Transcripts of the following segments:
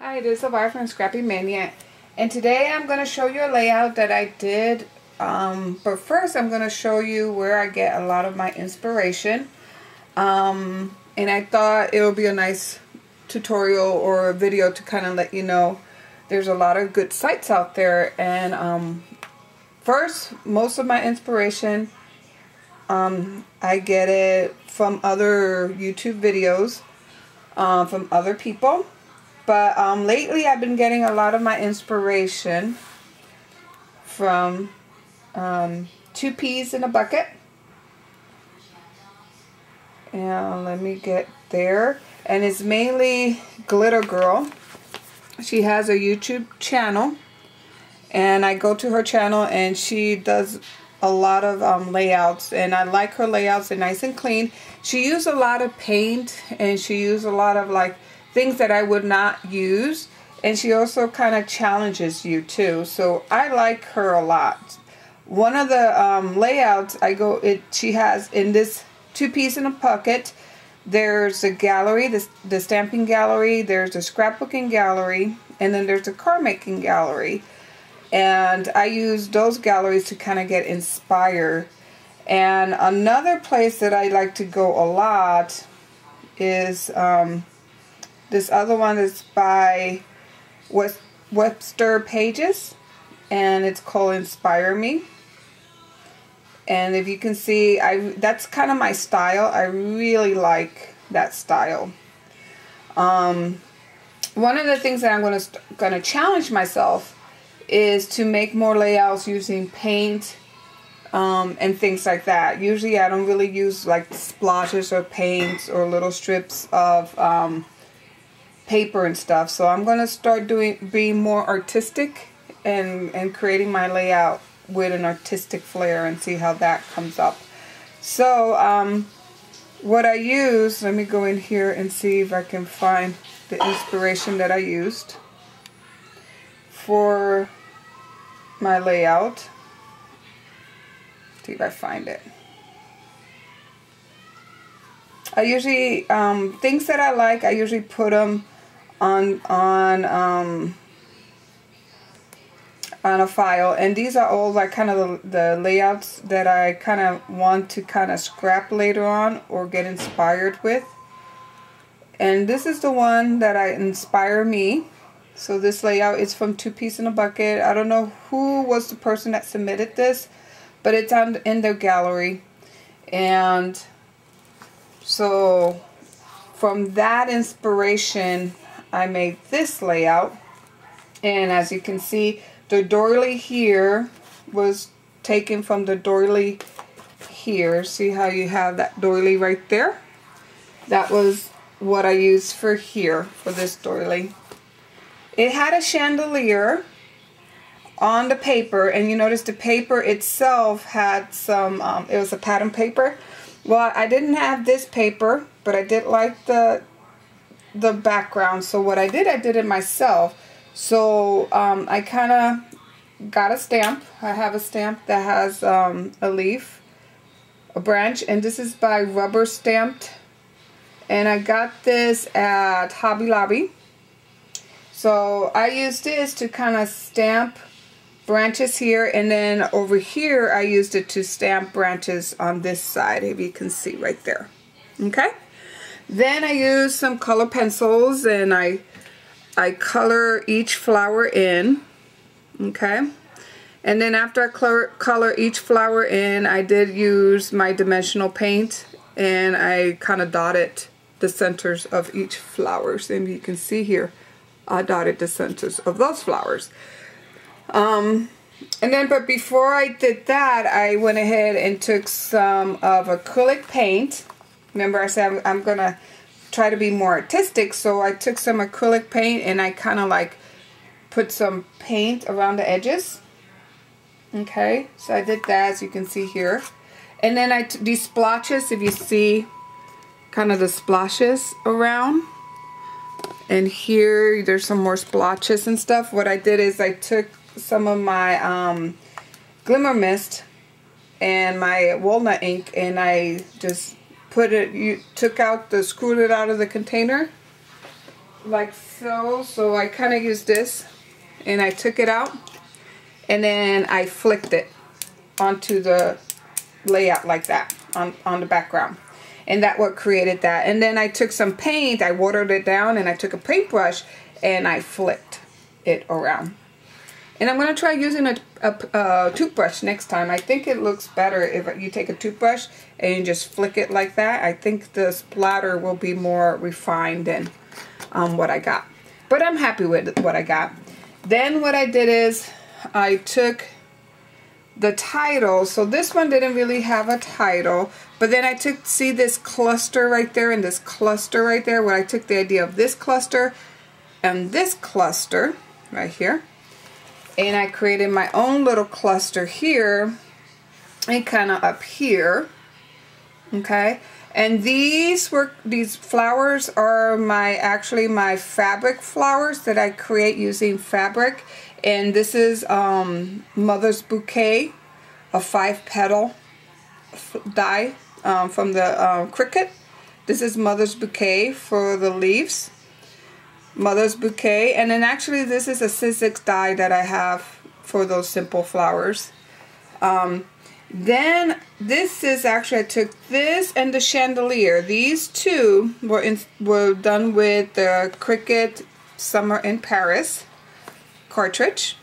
Hi, this is Elvira from Scrappy Maniac, and today I'm going to show you a layout that I did, but first I'm going to show you where I get a lot of my inspiration, and I thought it would be a nice tutorial or a video to kind of let you know there's a lot of good sites out there. And first, most of my inspiration, I get it from other YouTube videos, from other people. But lately I've been getting a lot of my inspiration from Two Peas in a Bucket. And let me get there. And it's mainly Glitter Girl. She has a YouTube channel. And I go to her channel and she does a lot of layouts. And I like her layouts. They're nice and clean. She used a lot of paint and she used a lot of like things that I would not use, and she also kind of challenges you too, so I like her a lot. One of the layouts she has in this Two Peas in a Bucket, there's a gallery, the stamping gallery, there's a scrapbooking gallery, and then there's a card making gallery, and I use those galleries to kind of get inspired. And another place that I like to go a lot is this other one is by Webster Pages, and it's called Inspire Me. And if you can see, that's kind of my style. I really like that style. One of the things that I'm going to challenge myself is to make more layouts using paint and things like that. Usually I don't really use like splotches or paints or little strips of paper and stuff, so I'm gonna start being more artistic and creating my layout with an artistic flair and see how that comes up. So what I use, let me go in here and see if I can find the inspiration that I used for my layout. See if I find it. I usually things that I like, I usually put them on a file, and these are all like kind of the layouts that I kind of want to kind of scrap later on or get inspired with. And this is the one that inspire me. So this layout is from Two Peas in a Bucket. I don't know who was the person that submitted this, but it's in their gallery. And so from that inspiration, I made this layout. And as you can see, the doily here was taken from the doily here. See how you have that doily right there? That was what I used for here, for this doily. It had a chandelier on the paper, and you notice the paper itself had some, it was a pattern paper. Well, I didn't have this paper, but I did like the background, so what I did it myself. So I kind of got a stamp. I have a stamp that has a leaf, a branch, and this is by Rubber Stamped, and I got this at Hobby Lobby. So I used this to kind of stamp branches here, and then over here I used it to stamp branches on this side, if you can see right there. Okay, then I used some color pencils and I color each flower in. Okay, and then after I color each flower in, I did use my dimensional paint and I kind of dotted the centers of each flowers, and you can see here I dotted the centers of those flowers. But before I did that, I went ahead and took some of acrylic paint. Remember I said I'm gonna try to be more artistic, so I took some acrylic paint and I kind of like put some paint around the edges. Okay, so I did that, as you can see here. And then these splotches, if you see kind of the splashes around, and here there's some more splotches and stuff. What I did is I took some of my glimmer mist and my walnut ink, and I just screwed it out of the container, like so. So I kind of used this and I took it out and then I flicked it onto the layout like that on the background. And that what created that. And then I took some paint, I watered it down, and I took a paintbrush and I flicked it around. And I'm going to try using a toothbrush next time. I think it looks better if you take a toothbrush and you just flick it like that. I think the splatter will be more refined than what I got. But I'm happy with what I got. Then what I did is I took the title. So this one didn't really have a title. But then I took, see this cluster right there and this cluster right there, where I took the idea of this cluster and this cluster right here. And I created my own little cluster here and kind of up here. Okay. And these flowers are actually my fabric flowers that I create using fabric. And this is Mother's Bouquet, a 5-petal die from the Cricut. This is Mother's Bouquet for the leaves. Mother's Bouquet. And then actually this is a Sizzix die that I have for those simple flowers. Then this is actually, I took this and the chandelier. These two were done with the Cricut Summer in Paris cartridge.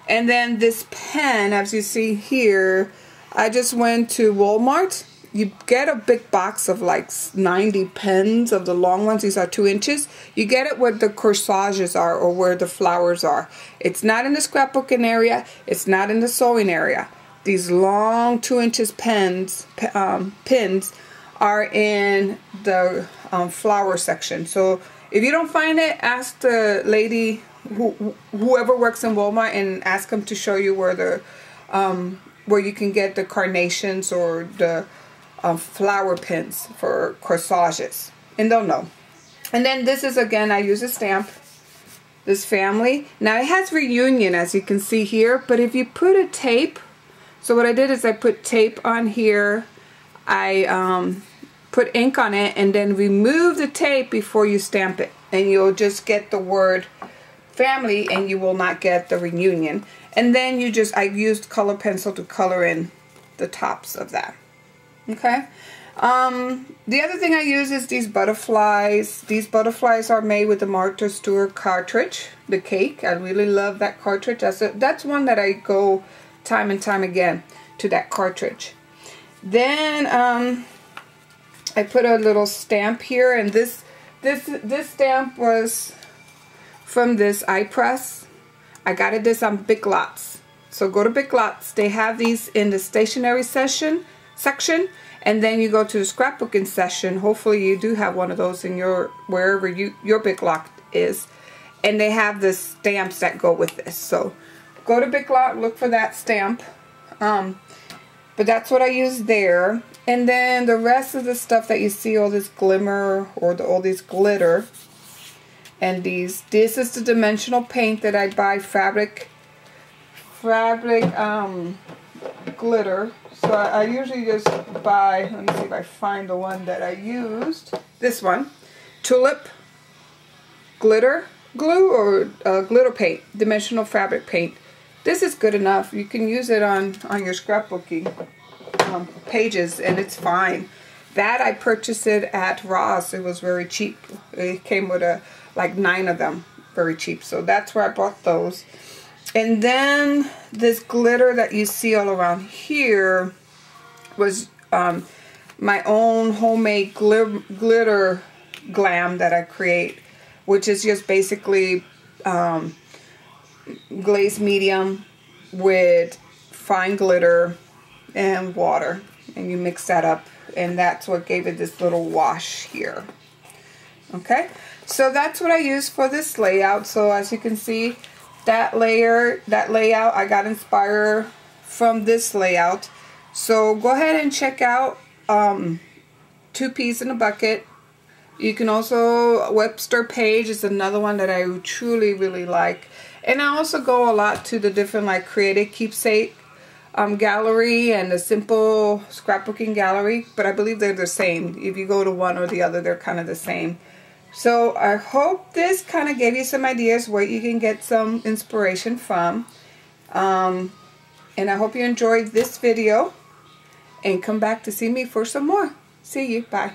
And then this pen, as you see here, I just went to Walmart. You get a big box of like 90 pens of the long ones. These are 2 inches. You get it where the corsages are or where the flowers are. It's not in the scrapbooking area. It's not in the sewing area. These long 2 inches pins are in the flower section. So if you don't find it, ask the lady, whoever works in Walmart, and ask them to show you where you can get the carnations or the flower pins for corsages, and they'll know. And then this is, again, I use a stamp, this family. Now it has reunion, as you can see here, but if you put a tape, so what I did is I put tape on here, I put ink on it, and then remove the tape before you stamp it, and you'll just get the word family and you will not get the reunion. And then I used color pencil to color in the tops of that. Okay. The other thing I use is these butterflies. These butterflies are made with the Martha Stewart cartridge, the cake. I really love that cartridge. That's one that I go time and time again to that cartridge. Then I put a little stamp here, and this stamp was from this iPress. I got this on Big Lots. So go to Big Lots. They have these in the stationery section, and then you go to the scrapbooking section. Hopefully you do have one of those in wherever your Big Lot is, and they have the stamps that go with this. So go to Big Lot, look for that stamp. But that's what I use there. And then the rest of the stuff that you see, all this glimmer or all this glitter, and this is the dimensional paint that I buy, fabric glitter. So I usually just buy, let me see if I find the one that I used. This one, Tulip glitter glue or glitter paint, dimensional fabric paint. This is good enough. You can use it on your scrapbooking pages, and it's fine. That I purchased it at Ross. It was very cheap. It came with like 9 of them, very cheap. So that's where I bought those. And then this glitter that you see all around here was my own homemade glitter glam that I create, which is just basically glazed medium with fine glitter and water, and you mix that up, and that's what gave it this little wash here. Okay, so that's what I use for this layout. So as you can see, that layout I got inspired from this layout. So go ahead and check out 2 Peas in a Bucket. You can also, Webster page is another one that I truly really like. And I also go a lot to the different like Creative Keepsake gallery and the Simple Scrapbooking gallery, but I believe they're the same. If you go to one or the other, they're kind of the same. So I hope this kind of gave you some ideas where you can get some inspiration from. And I hope you enjoyed this video and come back to see me for some more. See you. Bye.